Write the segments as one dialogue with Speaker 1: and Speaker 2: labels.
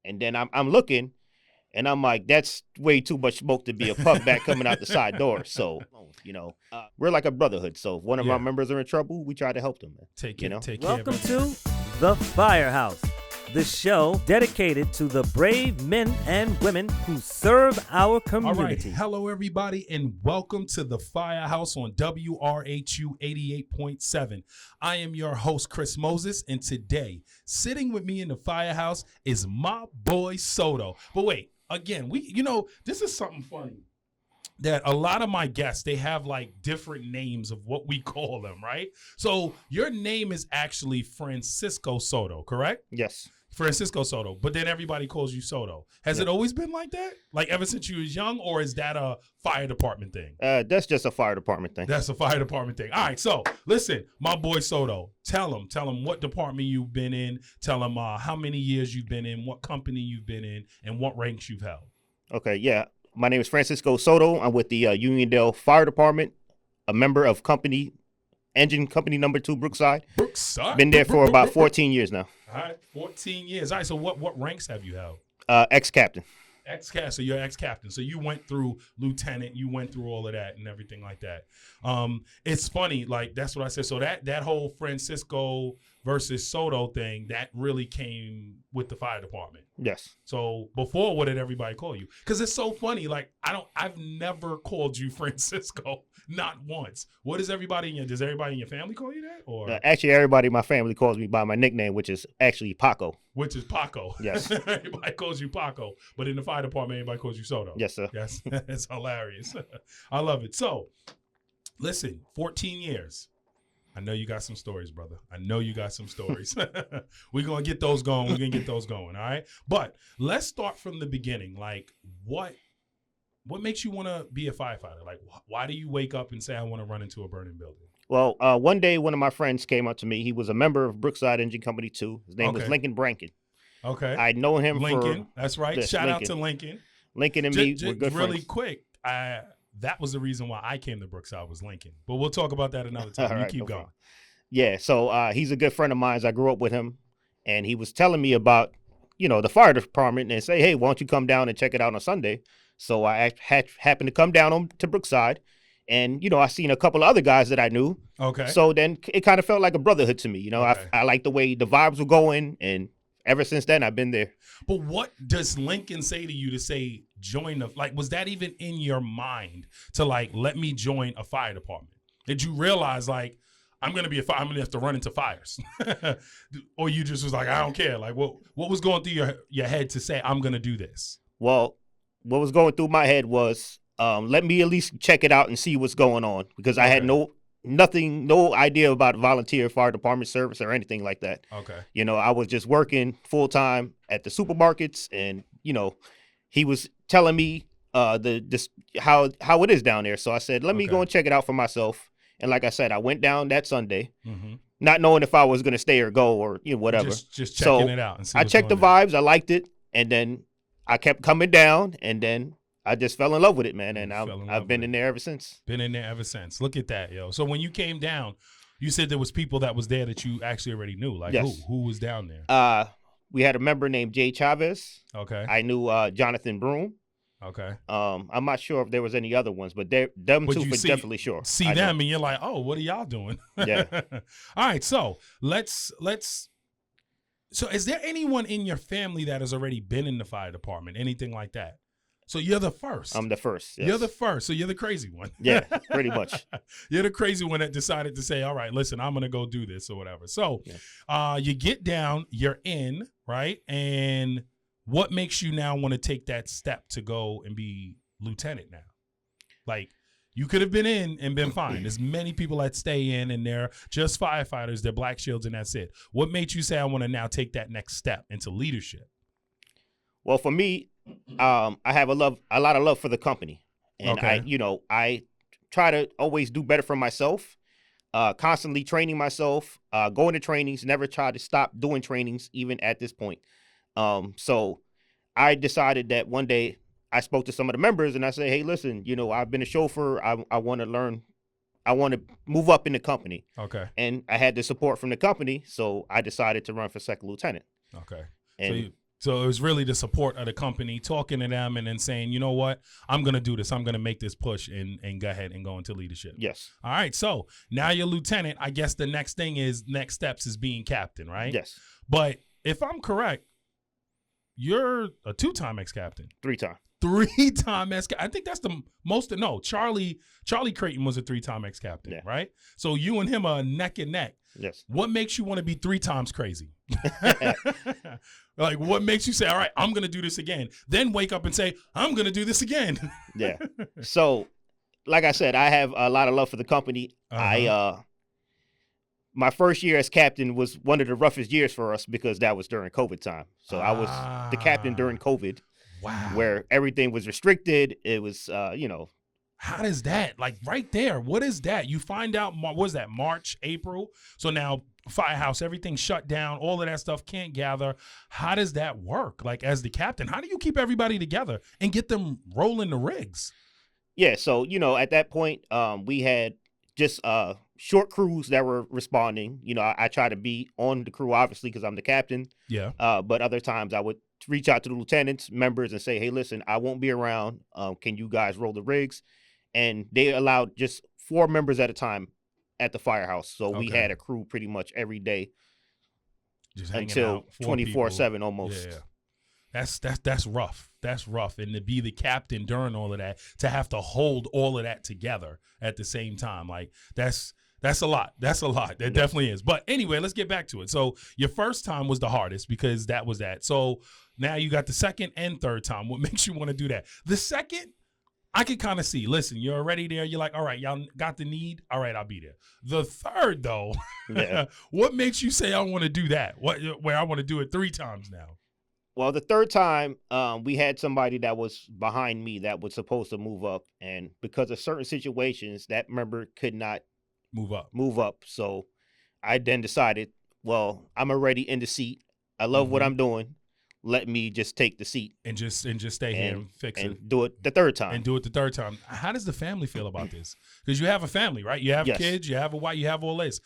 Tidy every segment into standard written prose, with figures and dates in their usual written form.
Speaker 1: And then I'm looking, and I'm like, that's way too much smoke to be a puff back coming out the side door. So, we're like a brotherhood. So if one of our members are in trouble, we try to help them.
Speaker 2: Take
Speaker 3: Welcome to the Firehouse, the show dedicated to the brave men and women who serve our community.
Speaker 2: All right. Hello, everybody, and welcome to the Firehouse on WRHU 88.7. I am your host, Chris Moses, and today, sitting with me in the Firehouse is my boy Soto. But wait, again, this is something funny. That a lot of my guests, they have like different names of what we call them, right? So your name is actually Francisco Soto, correct?
Speaker 1: Yes.
Speaker 2: Francisco Soto, but then everybody calls you Soto. Has it always been like that? Like ever since you was young, or is that a fire department thing?
Speaker 1: That's just a fire department thing.
Speaker 2: That's a fire department thing. All right, so listen, my boy Soto, tell him what department you've been in, tell him how many years you've been in, what company you've been in, and what ranks you've held.
Speaker 1: Okay, yeah. My name is Francisco Soto. I'm with the Uniondale Fire Department, a member of engine company number 2, Brookside.
Speaker 2: Brookside?
Speaker 1: Been there for about 14 years now.
Speaker 2: All right, 14 years. All right, so what ranks have you held?
Speaker 1: Ex-captain.
Speaker 2: Ex-captain, so you're ex-captain. So you went through lieutenant, you went through all of that and everything like that. It's funny, like that's what I said. So that whole Francisco versus Soto thing, that really came with the fire department.
Speaker 1: Yes.
Speaker 2: So before, what did everybody call you? Because it's so funny. Like I've never called you Francisco, not once. What is does everybody in your family call you that? Or
Speaker 1: actually, everybody in my family calls me by my nickname, which is actually Paco.
Speaker 2: Which is Paco.
Speaker 1: Yes.
Speaker 2: Everybody calls you Paco, but in the fire department, everybody calls you Soto.
Speaker 1: Yes, sir.
Speaker 2: Yes, it's hilarious. I love it. So, listen, 14 years. I know you got some stories, brother. I know you got some stories. We're going to get those going. All right? But let's start from the beginning. Like, what makes you want to be a firefighter? Like, why do you wake up and say, I want to run into a burning building?
Speaker 1: Well, one day, one of my friends came up to me. He was a member of Brookside Engine Company 2. His name was Lincoln Brankin.
Speaker 2: Okay.
Speaker 1: I'd known him
Speaker 2: Lincoln. That's right. Shout out to Lincoln.
Speaker 1: Lincoln and me were good friends.
Speaker 2: Really quick, that was the reason why I came to Brookside was Lincoln. But we'll talk about that another time. You keep going.
Speaker 1: Yeah, so he's a good friend of mine. I grew up with him, and he was telling me about, the fire department and say, hey, why don't you come down and check it out on Sunday? So I happened to come down to Brookside, and, I seen a couple of other guys that I knew.
Speaker 2: Okay.
Speaker 1: So then it kind of felt like a brotherhood to me.
Speaker 2: Okay.
Speaker 1: I like the way the vibes were going, and ever since then, I've been there.
Speaker 2: But what does Lincoln say to you to say join was that even in your mind to let me join a fire department? Did you realize I'm going to be I'm going to have to run into fires? Or you just was like, I don't care. Like what was going through your head to say, I'm going to do this?
Speaker 1: Well, what was going through my head was, let me at least check it out and see what's going on, because I had no idea about volunteer fire department service or anything like that.
Speaker 2: Okay.
Speaker 1: I was just working full time at the supermarkets, and he was telling me how it is down there. So I said, let me go and check it out for myself. And like I said, I went down that Sunday, not knowing if I was going to stay or go or whatever.
Speaker 2: Just checking it out. And see
Speaker 1: I checked the vibes. I liked it, and then I kept coming down, and then I just fell in love with it, man, and I've been in there ever since.
Speaker 2: Been in there ever since. Look at that, yo. So when you came down, you said there was people that was there that you actually already knew. Like
Speaker 1: yes.
Speaker 2: Who was down there?
Speaker 1: We had a member named Jay Chavez.
Speaker 2: Okay.
Speaker 1: I knew Jonathan Broom.
Speaker 2: Okay.
Speaker 1: I'm not sure if there was any other ones, but them two for definitely sure.
Speaker 2: See them and you're like, oh, what are y'all doing?
Speaker 1: Yeah.
Speaker 2: All right, so let's. So is there anyone in your family that has already been in the fire department? Anything like that? So you're the first.
Speaker 1: I'm the first. Yes.
Speaker 2: You're the first. So you're the crazy one.
Speaker 1: Yeah, pretty much.
Speaker 2: You're the crazy one that decided to say, all right, listen, I'm going to go do this or whatever. So you get down, you're in, right? And what makes you now want to take that step to go and be lieutenant now? Like, you could have been in and been fine. There's many people that stay in and they're just firefighters, they're black shields, and that's it. What made you say, I want to now take that next step into leadership?
Speaker 1: Well, for me, I have a lot of love for the company, and I try to always do better for myself. Constantly training myself, going to trainings. Never try to stop doing trainings, even at this point. So I decided that one day I spoke to some of the members, and I said, "Hey, listen, I've been a chauffeur. I want to learn. I want to move up in the company."
Speaker 2: Okay.
Speaker 1: And I had the support from the company, so I decided to run for second lieutenant.
Speaker 2: Okay.
Speaker 1: And
Speaker 2: So it was really the support of the company, talking to them and then saying, you know what, I'm going to do this. I'm going to make this push and go ahead and go into leadership.
Speaker 1: Yes.
Speaker 2: All right. So now you're lieutenant. I guess the next steps is being captain, right?
Speaker 1: Yes.
Speaker 2: But if I'm correct, you're a 2-time ex-captain.
Speaker 1: 3-time.
Speaker 2: 3-time ex-captain. I think that's the most. No, Charlie Creighton was a 3-time ex-captain, right? So you and him are neck and neck.
Speaker 1: Yes.
Speaker 2: What makes you want to be 3 times crazy? Like, what makes you say, all right, I'm going to do this again, then wake up and say, I'm going to do this again?
Speaker 1: Yeah. So, like I said, I have a lot of love for the company. My first year as captain was one of the roughest years for us because that was during COVID time. So I was the captain during COVID.
Speaker 2: Wow.
Speaker 1: Where everything was restricted. It was,
Speaker 2: How does that, like right there, what is that? You find out, what was that, March, April? So now Firehouse, everything shut down, all of that stuff can't gather. How does that work? Like as the captain, how do you keep everybody together and get them rolling the rigs?
Speaker 1: Yeah, so, at that point, we had just short crews that were responding. I try to be on the crew, obviously, because I'm the captain.
Speaker 2: Yeah.
Speaker 1: But other times I would reach out to the lieutenants, members, and say, hey, listen, I won't be around. Can you guys roll the rigs? And they allowed just 4 members at a time at the Firehouse. So we had a crew pretty much every day
Speaker 2: just
Speaker 1: until 24/7 almost.
Speaker 2: Yeah. That's rough. That's rough. And to be the captain during all of that, to have to hold all of that together at the same time, like that's a lot. That's a lot. That definitely is. But anyway, let's get back to it. So your first time was the hardest because that was that. So now you got the second and third time. What makes you want to do that? The second, I can kind of see, listen, you're already there. You're like, all right, y'all got the need. All right, I'll be there. The third, though, what makes you say I want to do that? Where I want to do it 3 times now?
Speaker 1: Well, the third time, we had somebody that was behind me that was supposed to move up. And because of certain situations, that member could not move up. So I then decided, well, I'm already in the seat. I love what I'm doing. Let me just take the seat
Speaker 2: and just stay here and fix it.
Speaker 1: And do it the third time.
Speaker 2: How does the family feel about this? Because you have a family, right? You have kids, you have a wife, you have all this.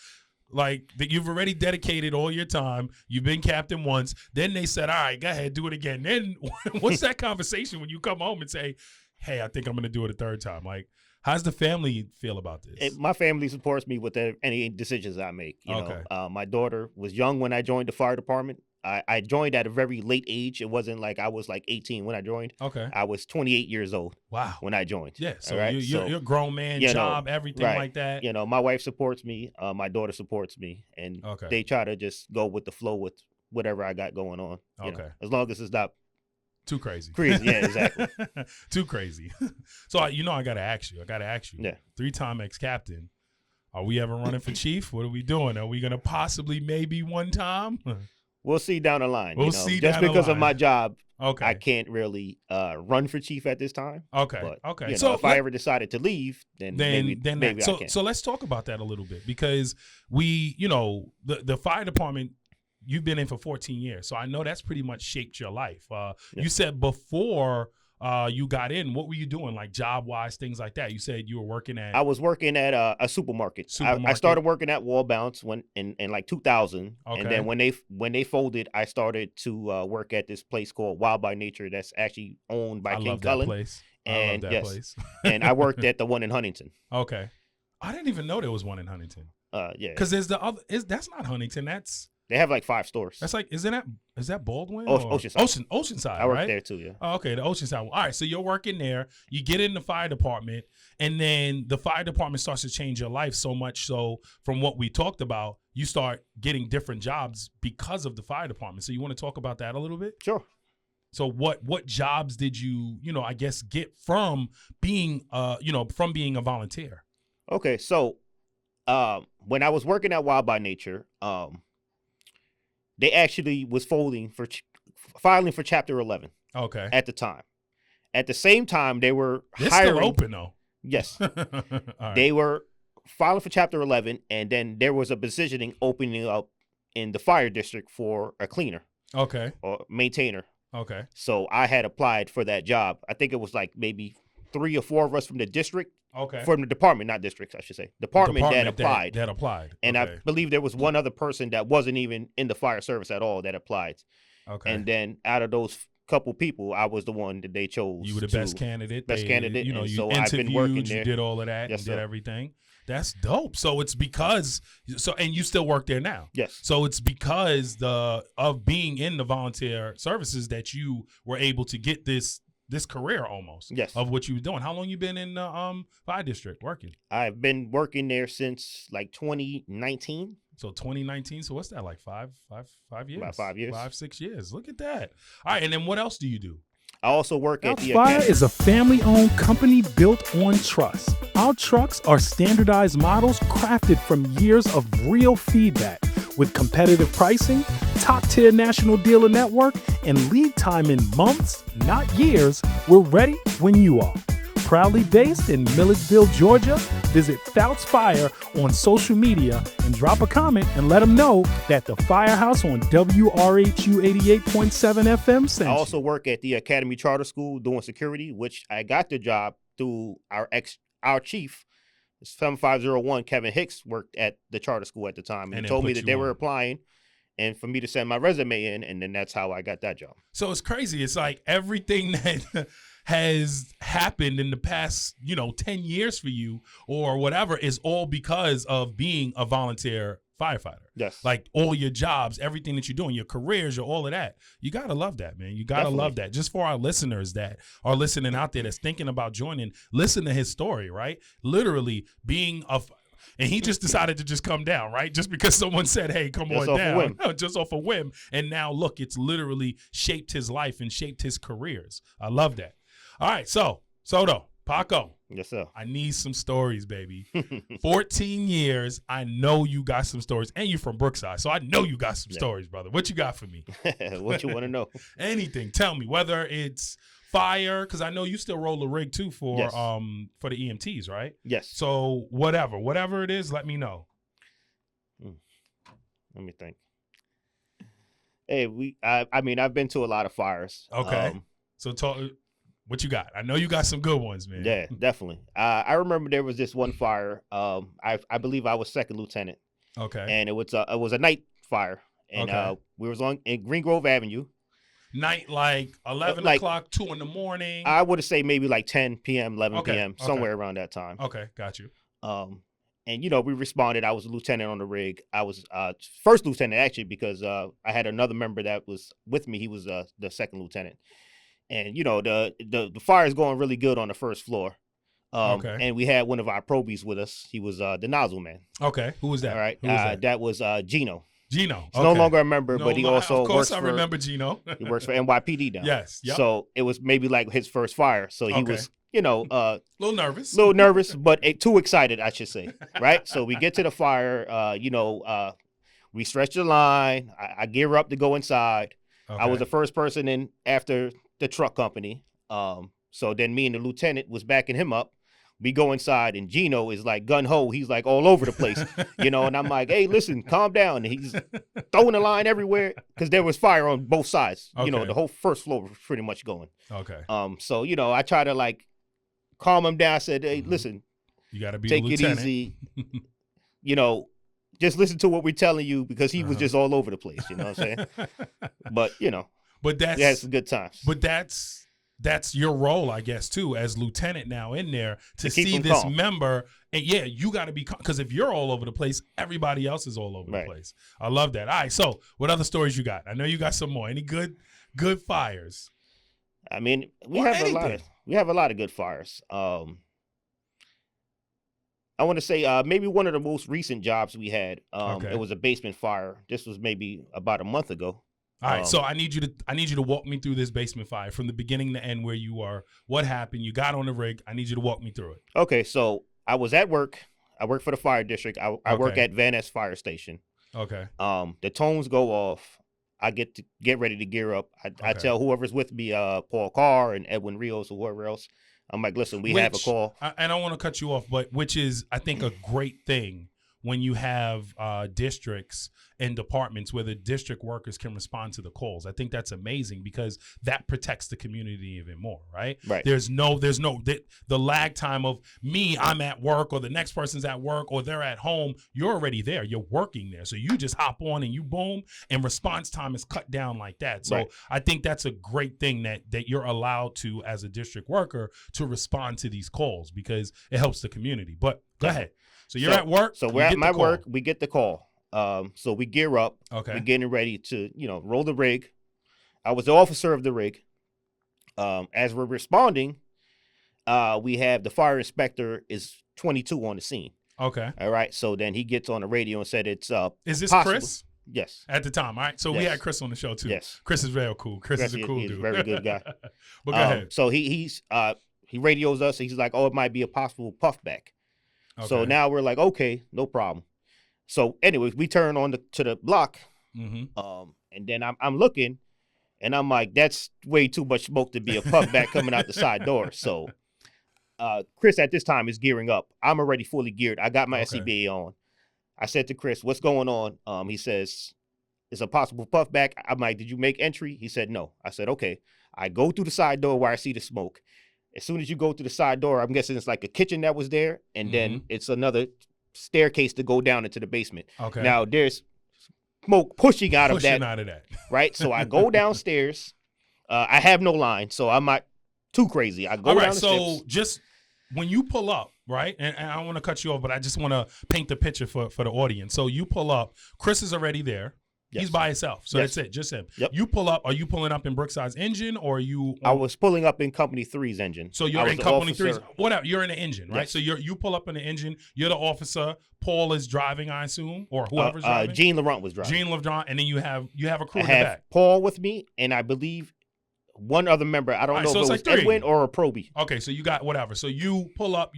Speaker 2: Like that, you've already dedicated all your time. You've been captain once. Then they said, all right, go ahead, do it again. Then what's that conversation when you come home and say, hey, I think I'm going to do it a third time? Like, how's the family feel about this?
Speaker 1: My family supports me with any decisions I make. You know, my daughter was young when I joined the fire department. I joined at a very late age. It wasn't like I was like 18 when I joined.
Speaker 2: Okay.
Speaker 1: I was 28 years old.
Speaker 2: Wow.
Speaker 1: When I joined.
Speaker 2: Yeah. So you're a grown man, job, everything like that.
Speaker 1: You know, my wife supports me. My daughter supports me. And they try to just go with the flow with whatever I got going on. You know, as long as it's not
Speaker 2: too crazy.
Speaker 1: Yeah, exactly.
Speaker 2: Too crazy. So, I got to ask you.
Speaker 1: Yeah.
Speaker 2: 3-time ex-captain. Are we ever running for chief? What are we doing? Are we going to possibly maybe one time?
Speaker 1: We'll see down the line.
Speaker 2: We'll see
Speaker 1: just
Speaker 2: down the
Speaker 1: because
Speaker 2: line.
Speaker 1: of my job,
Speaker 2: I
Speaker 1: can't really run for chief at this time.
Speaker 2: Okay.
Speaker 1: But, so if I ever decided to leave, then maybe I can.
Speaker 2: So let's talk about that a little bit because we, the fire department, you've been in for 14 years. So I know that's pretty much shaped your life. You said before you got in, what were you doing, like job-wise, things like that? You said you were working at...
Speaker 1: I was working at a supermarket. I started working at Wall Bounce in like 2000. Okay. And then when they folded, I started to work at this place called Wild by Nature that's actually owned by King Cullen.
Speaker 2: I love that place.
Speaker 1: And I worked at the one in Huntington.
Speaker 2: Okay. I didn't even know there was one in Huntington.
Speaker 1: Yeah.
Speaker 2: Because there's the other... That's not Huntington.
Speaker 1: They have like 5 stores.
Speaker 2: That's like, is that Baldwin?
Speaker 1: Oceanside.
Speaker 2: Oceanside,
Speaker 1: I worked
Speaker 2: right?
Speaker 1: there too, yeah.
Speaker 2: Oh, okay, the Oceanside. All right, so you're working there. You get in the fire department, and then the fire department starts to change your life so much so from what we talked about, you start getting different jobs because of the fire department. So you want to talk about that a little bit?
Speaker 1: Sure.
Speaker 2: So what jobs did you, I guess, get from being, from being a volunteer?
Speaker 1: Okay, so when I was working at Wild by Nature, they actually was filing for Chapter 11.
Speaker 2: Okay.
Speaker 1: At the time. At the same time, they were
Speaker 2: hiring. Still open, though.
Speaker 1: Yes.
Speaker 2: Right.
Speaker 1: They were filing for Chapter 11, and then there was a positioning opening up in the fire district for a cleaner.
Speaker 2: Okay.
Speaker 1: Or maintainer.
Speaker 2: Okay.
Speaker 1: So I had applied for that job. I think it was like maybe 3 or 4 of us from the district.
Speaker 2: Okay.
Speaker 1: From the department, not districts, I should say. Department that applied.
Speaker 2: That applied.
Speaker 1: And I believe there was one other person that wasn't even in the fire service at all that applied.
Speaker 2: Okay.
Speaker 1: And then out of those couple people, I was the one that they chose.
Speaker 2: You were the best candidate.
Speaker 1: You know,
Speaker 2: you
Speaker 1: so
Speaker 2: interviewed,
Speaker 1: I've been working there.
Speaker 2: You did all of that
Speaker 1: Yes,
Speaker 2: and did
Speaker 1: sir.
Speaker 2: everything. That's dope. So it's because and you still work there now.
Speaker 1: Yes.
Speaker 2: So it's because of being in the volunteer services that you were able to get this career almost.
Speaker 1: Yes.
Speaker 2: Of what you were doing. How long you been in the fire district working?
Speaker 1: I've been working there since like 2019.
Speaker 2: So 2019. So what's that, like 5 years?
Speaker 1: About 5 years.
Speaker 2: 5-6 years. Look at that. All right, and then what else do you do?
Speaker 1: I also work at the
Speaker 4: Fire
Speaker 1: academy.
Speaker 4: is a family-owned company built on trust. Our trucks are standardized models crafted from years of real feedback with competitive pricing, top-tier national dealer network, and lead time in months, not years. We're ready when you are. Proudly based in Milledgeville, Georgia, visit Fouts Fire on social media and drop a comment and let them know that the Firehouse on WRHU 88.7 FM sent
Speaker 1: I
Speaker 4: you.
Speaker 1: also work at the Academy Charter School doing security, which I got the job through our chief, 7501 Kevin Hicks, worked at the charter school at the time, and he told me that they were applying, and for me to send my resume in, and then that's how I got that job.
Speaker 2: So it's crazy. It's like everything that has happened in the past, 10 years for you or whatever is all because of being a volunteer firefighter.
Speaker 1: Yes.
Speaker 2: Like all your jobs, everything that you're doing, your careers, all of that. You got to love that, man. You got to love that. Just for our listeners that are listening out there that's thinking about joining, listen to his story, right? Literally being and he just decided to just come down, right? Just because someone said, hey, come on down. Just off a whim. And now, look, it's literally shaped his life and shaped his careers. I love that. All right, so, Soto, Paco.
Speaker 1: Yes, sir.
Speaker 2: I need some stories, baby. 14 years. I know you got some stories. And you're from Brookside, so I know you got some stories, brother. What you got for me?
Speaker 1: What you want to know?
Speaker 2: Anything. Tell me, whether it's fire, because I know you still roll a rig, too, for the EMTs, right?
Speaker 1: Yes.
Speaker 2: So whatever it is, let me know.
Speaker 1: Let me think. Hey, I mean, I've been to a lot of fires.
Speaker 2: Okay. So talk. What you got? I know you got some good ones, man.
Speaker 1: Yeah, definitely. I remember there was this one fire. I believe I was second lieutenant.
Speaker 2: Okay.
Speaker 1: And it was a night fire, and we was in Green Grove Avenue.
Speaker 2: Night, like 11 o'clock, 2 in the morning.
Speaker 1: I would say maybe like 10 p.m., 11 p.m., somewhere around that time.
Speaker 2: Okay, got you.
Speaker 1: And we responded. I was a lieutenant on the rig. I was first lieutenant actually because I had another member that was with me. He was the second lieutenant. And the fire is going really good on the first floor. And we had one of our probies with us. He was the nozzle man.
Speaker 2: Okay, who was that?
Speaker 1: All right,
Speaker 2: who was that?
Speaker 1: That was Gino.
Speaker 2: Gino.
Speaker 1: He's no longer a member, but he also
Speaker 2: of course I remember Gino.
Speaker 1: He works for NYPD now.
Speaker 2: Yes. Yep.
Speaker 1: So it was maybe like his first fire. So he was,
Speaker 2: a little nervous,
Speaker 1: but too excited, I should say. Right. So we get to the fire. We stretch the line. I gear up to go inside.
Speaker 2: Okay.
Speaker 1: I was the first person in after the truck company. So then me and the lieutenant was backing him up. We go inside and Gino is like gun ho. He's like all over the place, and I'm like, hey, listen, calm down. And he's throwing the line everywhere because there was fire on both sides.
Speaker 2: Okay.
Speaker 1: The whole first floor was pretty much going.
Speaker 2: Okay.
Speaker 1: So I try to like calm him down. I said, hey, listen,
Speaker 2: you got to be
Speaker 1: take it easy. Just listen to what we're telling you because he was just all over the place. You know what I'm saying? But
Speaker 2: but
Speaker 1: we had some good times.
Speaker 2: But that's your role, I guess, too, as lieutenant now in there to see this
Speaker 1: calm.
Speaker 2: member. And yeah, you got to be, because if you're all over the place, everybody else is all over the place. I love that. All right. So what other stories you got? I know you got some more. Any good fires?
Speaker 1: I mean, we have a lot of good fires. I want to say maybe one of the most recent jobs we had. It was a basement fire. This was maybe about a month ago.
Speaker 2: All right, so I need you to walk me through this basement fire from the beginning to end where you are. What happened? You got on the rig. I need you to walk me through it.
Speaker 1: Okay, so I was at work. I work for the fire district. I work at Van Ness Fire Station.
Speaker 2: Okay.
Speaker 1: The tones go off. I get ready to gear up. I tell whoever's with me, Paul Carr and Edwin Rios or whoever else. I'm like, listen, we have a call.
Speaker 2: I don't want to cut you off, but which is, I think, a great thing when you have districts and departments where the district workers can respond to the calls. I think that's amazing because that protects the community even more, right?
Speaker 1: Right.
Speaker 2: There's no the lag time of me, I'm at work, or the next person's at work, or they're at home. You're already there. You're working there. So you just hop on and you boom, and response time is cut down like that. So
Speaker 1: right.
Speaker 2: I think that's a great thing that you're allowed to, as a district worker, to respond to these calls because it helps the community. But go ahead. So you're at work.
Speaker 1: So we're at my work. We get the call. So we gear up.
Speaker 2: Okay.
Speaker 1: We're getting ready to, roll the rig. I was the officer of the rig. As we're responding, we have the fire inspector is 22 on the scene.
Speaker 2: Okay.
Speaker 1: All right. So then he gets on the radio and said it's
Speaker 2: Is this
Speaker 1: possible.
Speaker 2: Chris?
Speaker 1: Yes.
Speaker 2: At the time, all right. So we
Speaker 1: Yes.
Speaker 2: had Chris on the show too.
Speaker 1: Yes.
Speaker 2: Chris is real cool. Chris is a cool
Speaker 1: he's
Speaker 2: dude.
Speaker 1: a very good guy.
Speaker 2: But go ahead.
Speaker 1: So he radios us. He's like, oh, it might be a possible puffback.
Speaker 2: Okay.
Speaker 1: So now we're like, okay, no problem. So anyways, we turn on to the block, and then I'm looking, and I'm like, that's way too much smoke to be a puffback coming out the side door. So Chris at this time is gearing up. I'm already fully geared. I got my SCBA on. I said to Chris, what's going on? He says, it's a possible puffback. I'm like, did you make entry? He said, no. I said, okay. I go through the side door where I see the smoke. As soon as you go through the side door, I'm guessing it's like a kitchen that was there, and then it's another staircase to go down into the basement.
Speaker 2: Okay.
Speaker 1: Now there's smoke pushing out of that. Right? So I go downstairs. I have no line, so I'm not too crazy. I go down the steps.
Speaker 2: So just when you pull up, right? And I don't want to cut you off, but I just want to paint the picture for the audience. So you pull up. Chris is already there.
Speaker 1: Yes.
Speaker 2: He's by himself. So
Speaker 1: Yes.
Speaker 2: that's it. Just him.
Speaker 1: Yep.
Speaker 2: You pull up. Are you pulling up in Brookside's engine, or are you?
Speaker 1: I was pulling up in Company 3's engine.
Speaker 2: So you're in Company 3's. Whatever. You're in the engine, right?
Speaker 1: Yes.
Speaker 2: So you pull up in the engine. You're the officer. Paul is driving, I assume, or whoever's driving.
Speaker 1: Jean Laurent was driving.
Speaker 2: Jean Laurent, and then you have a crew
Speaker 1: I
Speaker 2: in the
Speaker 1: have
Speaker 2: back.
Speaker 1: Paul with me, and I believe one other member. I don't know
Speaker 2: so
Speaker 1: if it
Speaker 2: it's
Speaker 1: was
Speaker 2: like 3.
Speaker 1: Edwin or a Proby.
Speaker 2: Okay, so you got whatever. So you pull up.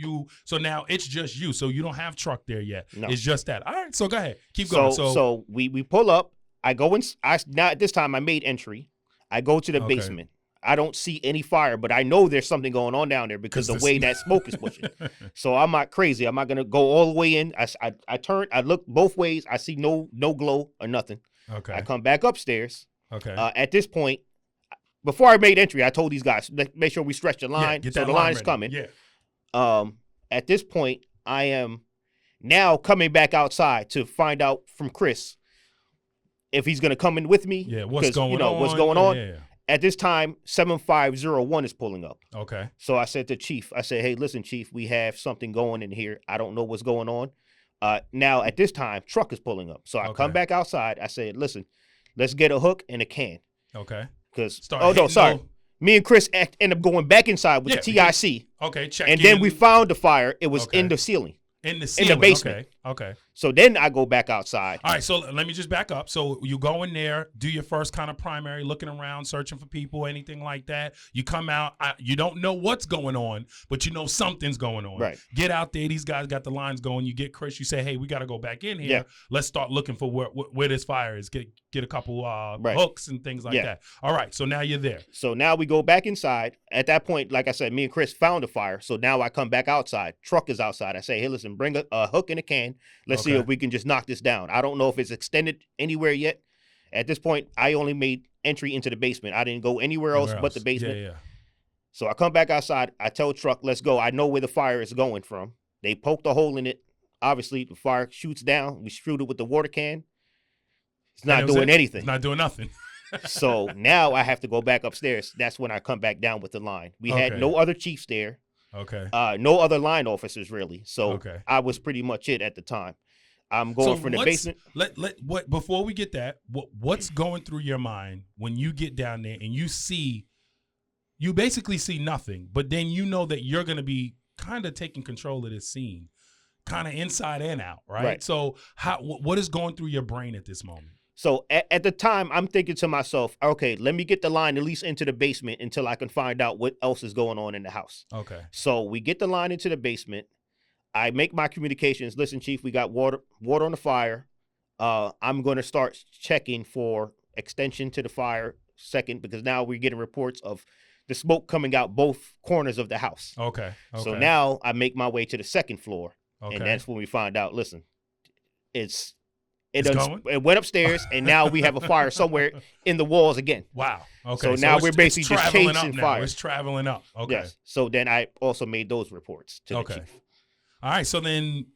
Speaker 2: So now it's just you. So you don't have truck there yet.
Speaker 1: No.
Speaker 2: It's just that. All right. So go ahead. Keep going.
Speaker 1: So we pull up. I go in. Now at this time I made entry. I go to the basement. I don't see any fire, but I know there's something going on down there because the way that smoke is pushing. So I'm not crazy. I'm not gonna go all the way in. I turn. I look both ways. I see no glow or nothing.
Speaker 2: Okay.
Speaker 1: I come back upstairs.
Speaker 2: Okay.
Speaker 1: At this point, before I made entry, I told these guys make sure we stretch the line.
Speaker 2: Get
Speaker 1: so
Speaker 2: that
Speaker 1: the line is coming.
Speaker 2: Yeah.
Speaker 1: At this point, I am now coming back outside to find out from Chris if he's going to come in with me.
Speaker 2: Yeah, what's going on?
Speaker 1: What's going on.
Speaker 2: Yeah.
Speaker 1: At this time, 7501 is pulling up.
Speaker 2: Okay.
Speaker 1: So I said to Chief, hey, listen, Chief, we have something going in here. I don't know what's going on. Now, at this time, truck is pulling up. So I come back outside. I said, listen, let's get a hook and a can.
Speaker 2: Okay.
Speaker 1: Sorry. Me and Chris end up going back inside with the TIC.
Speaker 2: Okay, check
Speaker 1: and then we found the fire. It was in the ceiling.
Speaker 2: In the ceiling.
Speaker 1: In the basement.
Speaker 2: Okay.
Speaker 1: So then I go back outside.
Speaker 2: All right, so let me just back up. So you go in there, do your first kind of primary, looking around, searching for people, anything like that. You come out. You don't know what's going on, but you know something's going on.
Speaker 1: Right.
Speaker 2: Get out there. These guys got the lines going. You get Chris. You say, hey, we got to go back in here.
Speaker 1: Yeah.
Speaker 2: Let's start looking for where this fire is. Get a couple hooks and things like that. All right, so now you're there.
Speaker 1: So now we go back inside. At that point, like I said, me and Chris found a fire. So now I come back outside. Truck is outside. I say, hey, listen, bring a hook and a can. Let's see if we can just knock this down. I don't know if it's extended anywhere yet. At this point, I only made entry into the basement. I didn't go anywhere else but the basement.
Speaker 2: Yeah.
Speaker 1: So I come back outside. I tell truck, let's go. I know where the fire is going from. They poked a hole in it. Obviously, the fire shoots down. We shoot it with the water can. It's not doing anything.
Speaker 2: It's not doing nothing.
Speaker 1: So now I have to go back upstairs. That's when I come back down with the line. We had no other chiefs there.
Speaker 2: Okay.
Speaker 1: No other line officers really. So I was pretty much it at the time. I'm going from the basement.
Speaker 2: What before we get that, what's going through your mind when you get down there and you basically see nothing, but then you know that you're going to be kind of taking control of this scene, kind of inside and out, right? So what is going through your brain at this moment?
Speaker 1: So at the time, I'm thinking to myself, okay, let me get the line at least into the basement until I can find out what else is going on in the house.
Speaker 2: Okay.
Speaker 1: So we get the line into the basement. I make my communications. Listen, Chief, we got water on the fire. I'm going to start checking for extension to the fire second because now we're getting reports of the smoke coming out both corners of the house.
Speaker 2: Okay.
Speaker 1: So now I make my way to the second floor. And that's when we find out, listen, it went upstairs, and now we have a fire somewhere in the walls again.
Speaker 2: Wow. Okay.
Speaker 1: So now we're basically just chasing fire.
Speaker 2: It's traveling up. Okay.
Speaker 1: Yes. So then I also made those reports to the chief.
Speaker 2: All right. So then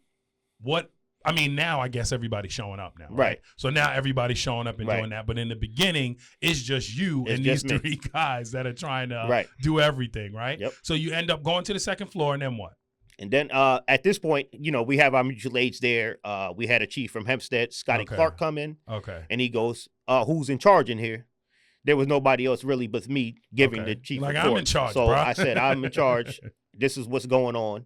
Speaker 2: now I guess everybody's showing up now.
Speaker 1: Right.
Speaker 2: So now everybody's showing up and doing that. But in the beginning, it's just you and these three guys that are trying to do everything, right?
Speaker 1: Yep.
Speaker 2: So you end up going to the second floor, and then what?
Speaker 1: And then at this point, we have our mutual aids there. We had a chief from Hempstead, Scotty Clark, come in.
Speaker 2: Okay.
Speaker 1: And he goes, who's in charge in here? There was nobody else really but me giving the chief report.
Speaker 2: I'm in charge,
Speaker 1: so
Speaker 2: bro.
Speaker 1: I said, I'm in charge. This is what's going on.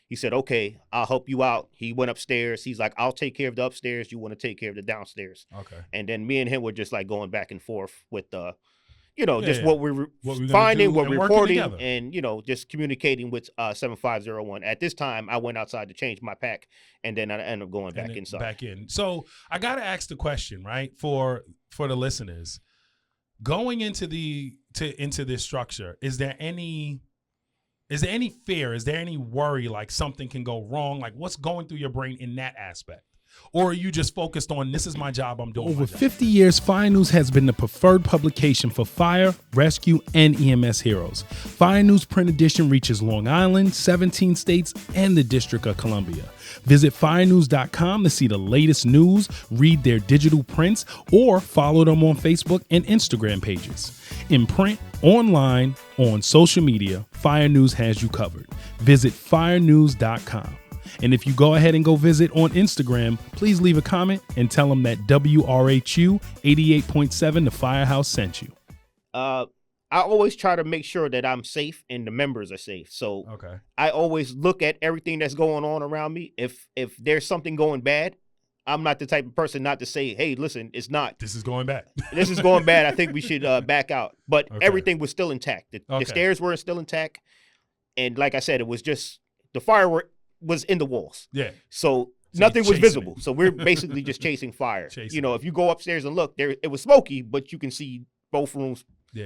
Speaker 1: He said, okay, I'll help you out. He went upstairs. He's like, I'll take care of the upstairs. You want to take care of the downstairs.
Speaker 2: Okay.
Speaker 1: And then me and him were just like going back and forth with what we're finding, what we're reporting, and, just communicating with 7501. At this time, I went outside to change my pack, and then I ended up going back inside.
Speaker 2: Back in. So I got to ask the question, right, for the listeners. Going into this structure, is there any fear? Is there any worry like something can go wrong? Like what's going through your brain in that aspect? Or are you just focused on this is my job, I'm doing
Speaker 4: Over
Speaker 2: my job?
Speaker 4: 50 years, Fire News has been the preferred publication for fire, rescue, and EMS heroes. Fire News print edition reaches Long Island, 17 states, and the District of Columbia. Visit firenews.com to see the latest news, read their digital prints, or follow them on Facebook and Instagram pages. In print, online, on social media, Fire News has you covered. Visit firenews.com. And if you go ahead and go visit on Instagram, please leave a comment and tell them that WRHU 88.7 The Firehouse sent you.
Speaker 1: I always try to make sure that I'm safe and the members are safe. So I always look at everything that's going on around me. If there's something going bad, I'm not the type of person not to say, hey, listen, it's not.
Speaker 2: This is going bad.
Speaker 1: This is going bad. I think we should back out. But everything was still intact. The stairs were still intact. And like I said, it was just the firework was in the walls.
Speaker 2: Yeah.
Speaker 1: So nothing was visible. So we're basically just chasing fire. If you go upstairs and look, it was smoky, but you can see both rooms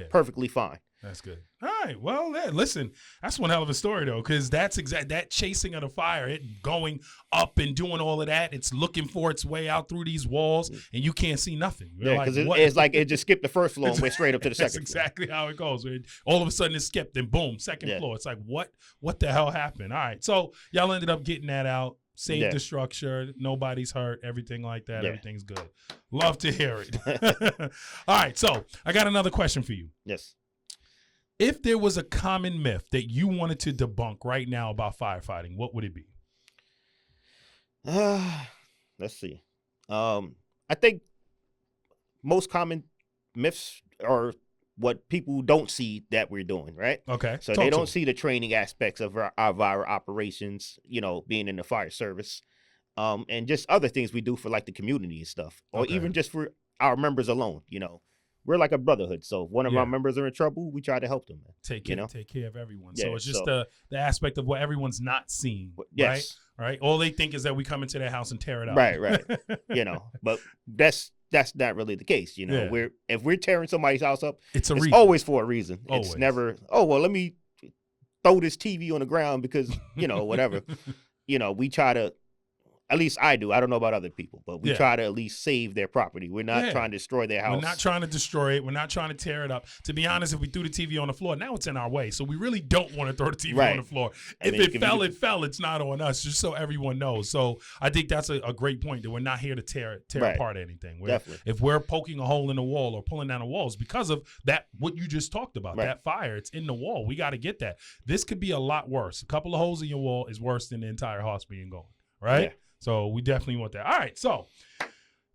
Speaker 1: perfectly fine.
Speaker 2: That's good. All right. Well, listen, that's one hell of a story, though, because that's that chasing of the fire, it going up and doing all of that. It's looking for its way out through these walls, and you can't see nothing.
Speaker 1: Because it's like it just skipped the first floor and went straight up to the second floor.
Speaker 2: That's exactly how it goes. All of a sudden, it skipped, and boom, second floor. It's like, what the hell happened? All right. So y'all ended up getting that out. Saved the structure. Nobody's hurt. Everything like that. Everything's good. Love to hear it. All right. So I got another question for you.
Speaker 1: Yes.
Speaker 2: If there was a common myth that you wanted to debunk right now about firefighting, what would it be?
Speaker 1: Let's see. I think most common myths are what people don't see that we're doing, right?
Speaker 2: Okay.
Speaker 1: So they don't see the training aspects of our operations, being in the fire service, and just other things we do for like the community and stuff, or even just for our members alone, We're like a brotherhood. So if one of our members are in trouble, we try to help them.
Speaker 2: Take care of everyone. So it's just the aspect of what everyone's not seeing, right? All they think is that we come into their house and tear it up.
Speaker 1: Right. But that's not really the case. If we're tearing somebody's house up, it's always for a reason. Always. It's never, let me throw this TV on the ground because, whatever. We try to, at least I do. I don't know about other people, but we try to at least save their property. We're not trying to destroy their house.
Speaker 2: We're not trying to destroy it. We're not trying to tear it up. To be honest, if we threw the TV on the floor, now it's in our way. So we really don't want to throw the TV on the floor. If it fell, it fell. It's not on us, just so everyone knows. So I think that's a great point, that we're not here to tear apart anything. If we're poking a hole in the wall or pulling down the walls because of that, what you just talked about, that fire, it's in the wall. We got to get that. This could be a lot worse. A couple of holes in your wall is worse than the entire house being gone, right? Yeah. So we definitely want that. All right, so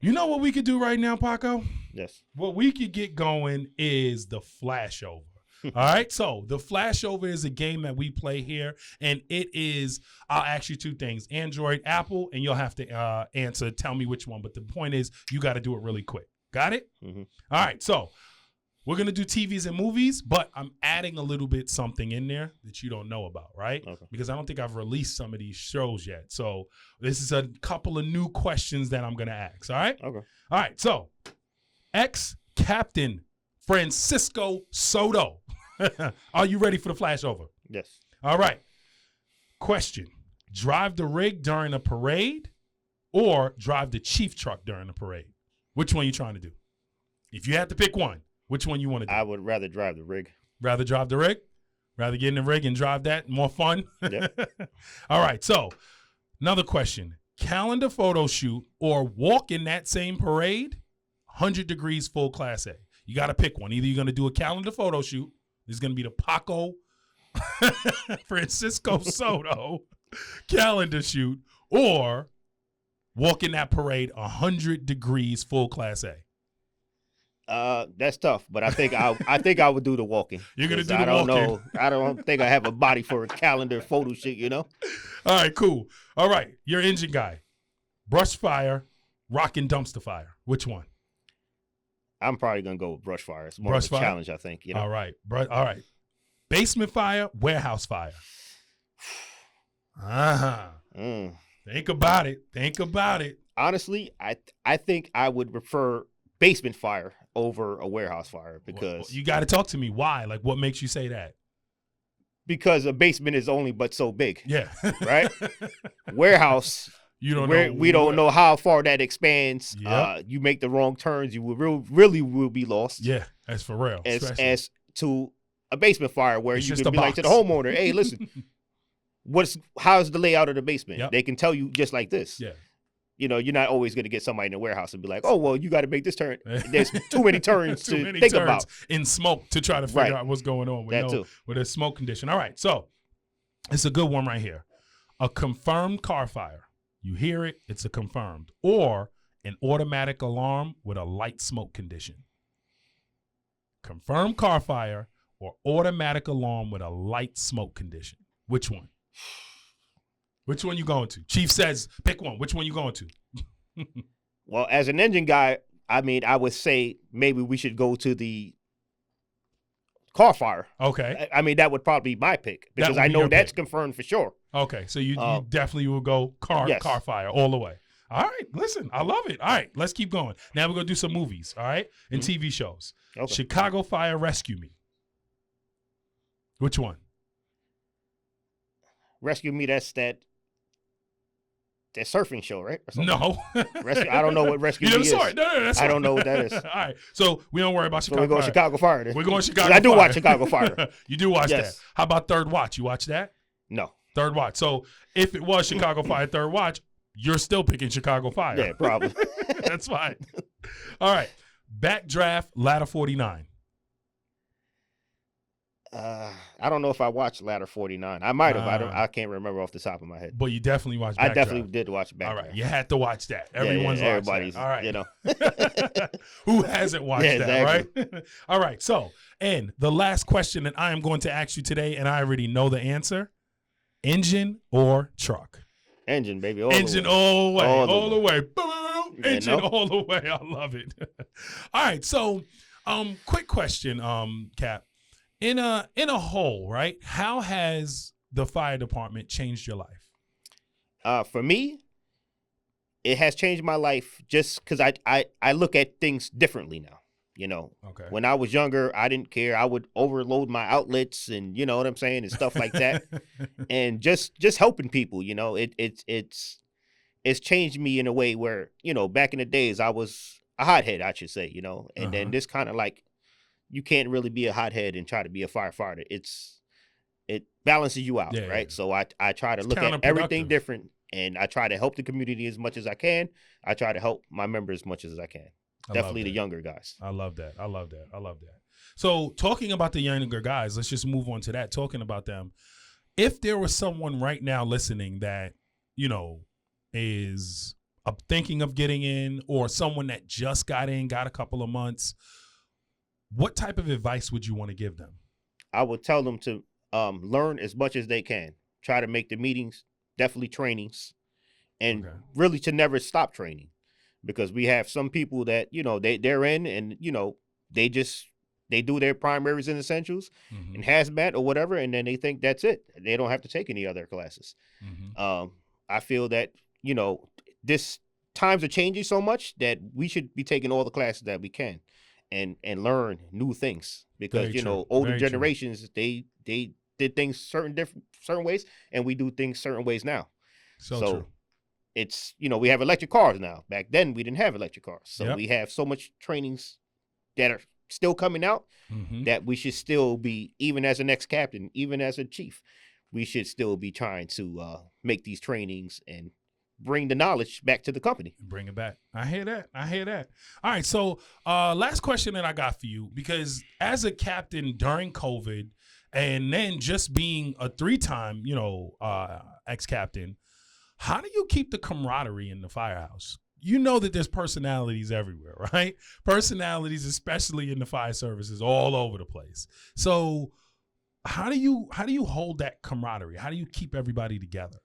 Speaker 2: you know what we could do right now, Paco?
Speaker 1: Yes.
Speaker 2: What we could get going is the flashover. All right, so the flashover is a game that we play here, and it is, I'll ask you two things, Android, Apple, and you'll have to tell me which one. But the point is, you got to do it really quick. Got it?
Speaker 1: Mm-hmm.
Speaker 2: All right, so we're going to do TVs and movies, but I'm adding a little bit something in there that you don't know about, right? Okay. Because I don't think I've released some of these shows yet. So this is a couple of new questions that I'm going to ask, all right?
Speaker 1: Okay.
Speaker 2: All right, so ex-captain Francisco Soto. Are you ready for the flashover?
Speaker 1: Yes.
Speaker 2: All right. Question. Drive the rig during a parade or drive the chief truck during the parade? Which one you trying to do? If you had to pick one, which one you want to do?
Speaker 1: I would rather drive the rig.
Speaker 2: Rather drive the rig? Rather get in the rig and drive that? More fun?
Speaker 1: Yep.
Speaker 2: All right. So another question. Calendar photo shoot or walk in that same parade? 100 degrees full Class A. You got to pick one. Either you're going to do a calendar photo shoot. This is going to be the Paco Francisco Soto calendar shoot, or walk in that parade 100 degrees full Class A.
Speaker 1: That's tough, but I think I would do the walking.
Speaker 2: You're gonna do the
Speaker 1: walking.
Speaker 2: walking.
Speaker 1: I don't think I have a body for a calendar photo shoot. You know.
Speaker 2: All right, cool. All right, you're engine guy. Brush fire, rock and dumpster fire. Which one?
Speaker 1: I'm probably gonna go with brush fire. It's more
Speaker 2: Brush
Speaker 1: of a
Speaker 2: fire?
Speaker 1: challenge, I think. You know.
Speaker 2: All right, all right. Basement fire, warehouse fire. Think about it. Think about it.
Speaker 1: Honestly, I think I would prefer basement fire over a warehouse fire because
Speaker 2: You got to talk to me. Why? Like, what makes you say that?
Speaker 1: because a basement is only but so big.
Speaker 2: Yeah.
Speaker 1: Right? Warehouse.
Speaker 2: You don't know.
Speaker 1: We don't know how far that expands.
Speaker 2: Yep.
Speaker 1: You make the wrong turns, you will really be lost.
Speaker 2: Yeah, that's for real.
Speaker 1: As to a basement fire where
Speaker 2: It's
Speaker 1: you
Speaker 2: just
Speaker 1: can
Speaker 2: a
Speaker 1: be like to the
Speaker 2: box.
Speaker 1: homeowner, hey, listen, how's the layout of the basement?
Speaker 2: Yep.
Speaker 1: They can tell you just like this.
Speaker 2: Yeah.
Speaker 1: You know, you're not always going to get somebody in the warehouse and be like, oh, well, you got to make this turn. There's too many turns
Speaker 2: Too
Speaker 1: to
Speaker 2: many
Speaker 1: think
Speaker 2: turns
Speaker 1: about.
Speaker 2: in smoke to try to figure
Speaker 1: Right.
Speaker 2: out what's going on
Speaker 1: That too.
Speaker 2: with a smoke condition. All right, so it's a good one right here. A confirmed car fire. You hear it, it's a confirmed. Or an automatic alarm with a light smoke condition. Confirmed car fire or automatic alarm with a light smoke condition. Which one? Which one you going to? Chief says, pick one. Which one you going to?
Speaker 1: Well, as an engine guy, I mean, I would say maybe we should go to the car fire.
Speaker 2: Okay.
Speaker 1: I mean, that would probably be my pick because
Speaker 2: would
Speaker 1: I
Speaker 2: be
Speaker 1: know
Speaker 2: your
Speaker 1: that's
Speaker 2: pick.
Speaker 1: confirmed for sure.
Speaker 2: Okay. So you definitely will go
Speaker 1: Yes.
Speaker 2: car fire all the way. All right. Listen, I love it. All right. Let's keep going. Now we're going to do some movies. All right. And TV shows.
Speaker 1: Okay.
Speaker 2: Chicago Fire Rescue Me. Which one?
Speaker 1: Rescue Me, that's that surfing show, right? Or something?
Speaker 2: No.
Speaker 1: I don't know what Rescue
Speaker 2: You
Speaker 1: Me
Speaker 2: never
Speaker 1: is.
Speaker 2: saw it. No, that's
Speaker 1: I don't
Speaker 2: fine.
Speaker 1: know what that is.
Speaker 2: All right. So we don't worry about
Speaker 1: So
Speaker 2: Chicago
Speaker 1: we're going
Speaker 2: Fire.
Speaker 1: Chicago Fire then.
Speaker 2: We're going
Speaker 1: 'Cause
Speaker 2: Chicago
Speaker 1: I do
Speaker 2: Fire.
Speaker 1: watch Chicago Fire.
Speaker 2: You do watch
Speaker 1: Yes.
Speaker 2: that. How about Third Watch? You watch that?
Speaker 1: No.
Speaker 2: Third Watch. So if it was Chicago Fire Third Watch, you're still picking Chicago Fire.
Speaker 1: Yeah, probably.
Speaker 2: That's fine. All right. Backdraft, Ladder 49.
Speaker 1: I don't know if I watched Ladder 49. I might have. I can't remember off the top of my head.
Speaker 2: But you definitely watched Backdraft.
Speaker 1: I definitely did watch Backdraft.
Speaker 2: All right. You had to watch that.
Speaker 1: Yeah,
Speaker 2: Everyone's watched
Speaker 1: everybody's,
Speaker 2: that. All right.
Speaker 1: you know.
Speaker 2: Who hasn't watched
Speaker 1: Yeah,
Speaker 2: that, right? All right. So, and the last question that I am going to ask you today, and I already know the answer, engine or truck?
Speaker 1: Engine, baby.
Speaker 2: Engine all the way. All the way. Boom.
Speaker 1: Yeah,
Speaker 2: Engine
Speaker 1: no.
Speaker 2: all the way. I love it. All right. So, quick question, Cap. In a whole, right? How has the fire department changed your life?
Speaker 1: For me, it has changed my life just because I look at things differently now. You know,
Speaker 2: Okay.
Speaker 1: when I was younger, I didn't care. I would overload my outlets and you know what I'm saying and stuff like that, and just helping people. You know, it's changed me in a way where you know back in the days I was a hothead, I should say. You know, and then this kind of like you can't really be a hothead and try to be a firefighter. It balances you out,
Speaker 2: Yeah,
Speaker 1: right?
Speaker 2: yeah.
Speaker 1: So I try to
Speaker 2: It's
Speaker 1: look at everything
Speaker 2: counterproductive.
Speaker 1: different, and I try to help the community as much as I can. I try to help my members as much as I can.
Speaker 2: I love
Speaker 1: Definitely the
Speaker 2: that.
Speaker 1: younger guys.
Speaker 2: I love that. I love that. I love that. So talking about the younger guys, let's just move on to that. Talking about them. If there was someone right now listening that, you know, is thinking of getting in or someone that just got in, got a couple of months, what type of advice would you want to give them?
Speaker 1: I would tell them to learn as much as they can. Try to make the meetings, definitely trainings, and
Speaker 2: Okay.
Speaker 1: really to never stop training. Because we have some people that, you know, they're in and, you know, they do their primaries and essentials
Speaker 2: Mhm.
Speaker 1: and hazmat or whatever, and then they think that's it. They don't have to take any other classes.
Speaker 2: Mhm.
Speaker 1: I feel that, you know, times are changing so much that we should be taking all the classes that we can and learn new things. Because,
Speaker 2: Very
Speaker 1: you know,
Speaker 2: true.
Speaker 1: older
Speaker 2: Very true.
Speaker 1: generations, they did things certain ways, and we do things certain ways now.
Speaker 2: So true.
Speaker 1: it's, we have electric cars now. Back then, we didn't have electric cars. So
Speaker 2: Yep.
Speaker 1: we have so much trainings that are still coming out that we should still be, even as an ex-captain, even as a chief, we should still be trying to make these trainings and bring the knowledge back to the company.
Speaker 2: Bring it back. I hear that. All right. So last question that I got for you, because as a captain during COVID and then just being a 3-time, ex-captain, how do you keep the camaraderie in the firehouse? You know that there's personalities everywhere, right? Personalities, especially in the fire services, all over the place. So how do you hold that camaraderie? How do you keep everybody together?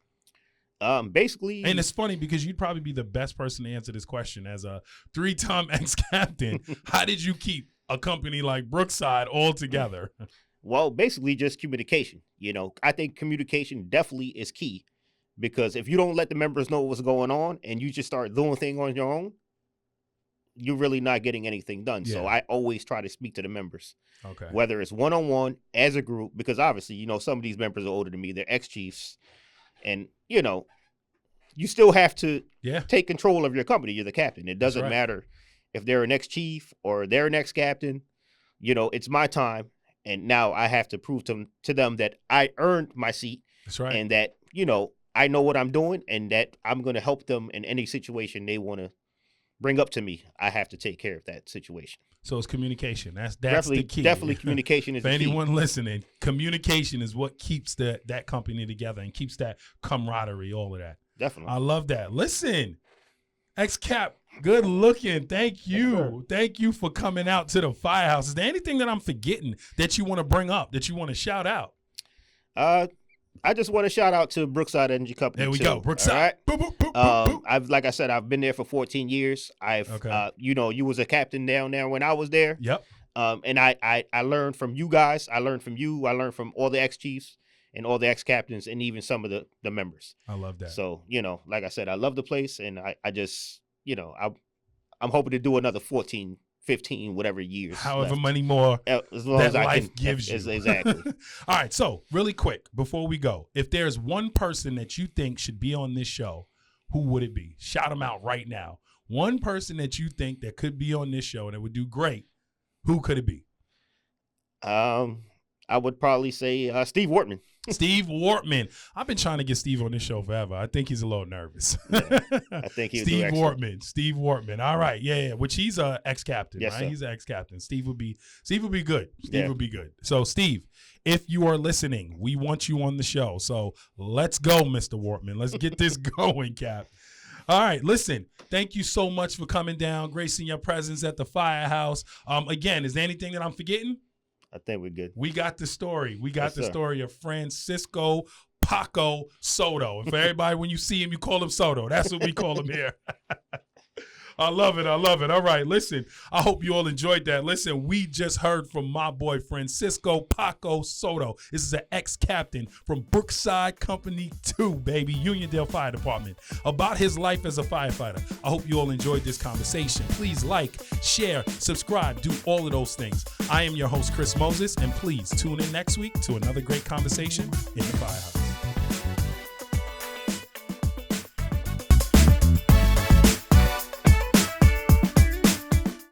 Speaker 1: Basically,
Speaker 2: and it's funny because you'd probably be the best person to answer this question as a 3-time ex-captain. How did you keep a company like Brookside all together?
Speaker 1: Well, basically just communication. I think communication definitely is key, because if you don't let the members know what's going on and you just start doing things on your own, you're really not getting anything done. Yeah. So I always try to speak to the members, whether it's one-on-one, as a group, because obviously, some of these members are older than me. They're ex-chiefs. And, you still have to take control of your company. You're the captain. It doesn't matter if they're an ex-chief or they're an ex-captain. It's my time. And now I have to prove to them that I earned my seat.
Speaker 2: That's right.
Speaker 1: And that, I know what I'm doing and that I'm going to help them in any situation they want to bring up to me. I have to take care of that situation.
Speaker 2: So it's communication. That's
Speaker 1: definitely
Speaker 2: the key.
Speaker 1: Definitely communication is the key.
Speaker 2: For anyone listening, communication is what keeps that company together and keeps that camaraderie, all of that.
Speaker 1: Definitely.
Speaker 2: I love that. Listen, ex-cap, good looking. Thank you. Thank you for coming out to the firehouse. Is there anything that I'm forgetting that you want to bring up, that you want to shout out?
Speaker 1: I just want to shout out to Brookside Energy Company.
Speaker 2: There we go, Brookside.
Speaker 1: All right?
Speaker 2: Boop, boop, boop, boop, boop.
Speaker 1: I've, like I said, I've been there for 14 years. You was a captain down there when I was there.
Speaker 2: Yep.
Speaker 1: And I learned from you guys. I learned from you. I learned from all the ex-chiefs and all the ex-captains and even some of the members.
Speaker 2: I love that.
Speaker 1: So, like I said, I love the place, and I just, I'm hoping to do another 14, 15, whatever years.
Speaker 2: However
Speaker 1: left.
Speaker 2: many more
Speaker 1: as long as
Speaker 2: life gives you.
Speaker 1: Exactly.
Speaker 2: All right, so really quick, before we go, if there's one person that you think should be on this show, who would it be? Shout them out right now. One person that you think that could be on this show and it would do great, who could it be?
Speaker 1: I would probably say Steve Wortman.
Speaker 2: Steve Wortman. I've been trying to get Steve on this show forever. I think he's a little nervous.
Speaker 1: Yeah, I think he's
Speaker 2: Steve Wortman. Steve Wortman. All right, yeah. Which he's a ex-captain,
Speaker 1: yes,
Speaker 2: right?
Speaker 1: Sir.
Speaker 2: He's an ex-captain. Steve would be good. Steve would be good. So Steve, if you are listening, we want you on the show. So let's go, Mr. Wortman. Let's get this going, Cap. All right, listen, thank you so much for coming down, gracing your presence at the firehouse. Again, is there anything that I'm forgetting?
Speaker 1: I think we're good.
Speaker 2: We got the story. We got
Speaker 1: yes,
Speaker 2: the
Speaker 1: sir.
Speaker 2: story of Francisco Soto. And for everybody, when you see him, you call him Soto. That's what we call him here. I love it. All right, listen, I hope you all enjoyed that. Listen, we just heard from my boy Francisco Soto. This is an ex-captain from Brookside Company 2, baby, Uniondale Fire Department, about his life as a firefighter. I hope you all enjoyed this conversation. Please like, share, subscribe, do all of those things. I am your host, Chris Moses, and please tune in next week to another great conversation in the firehouse.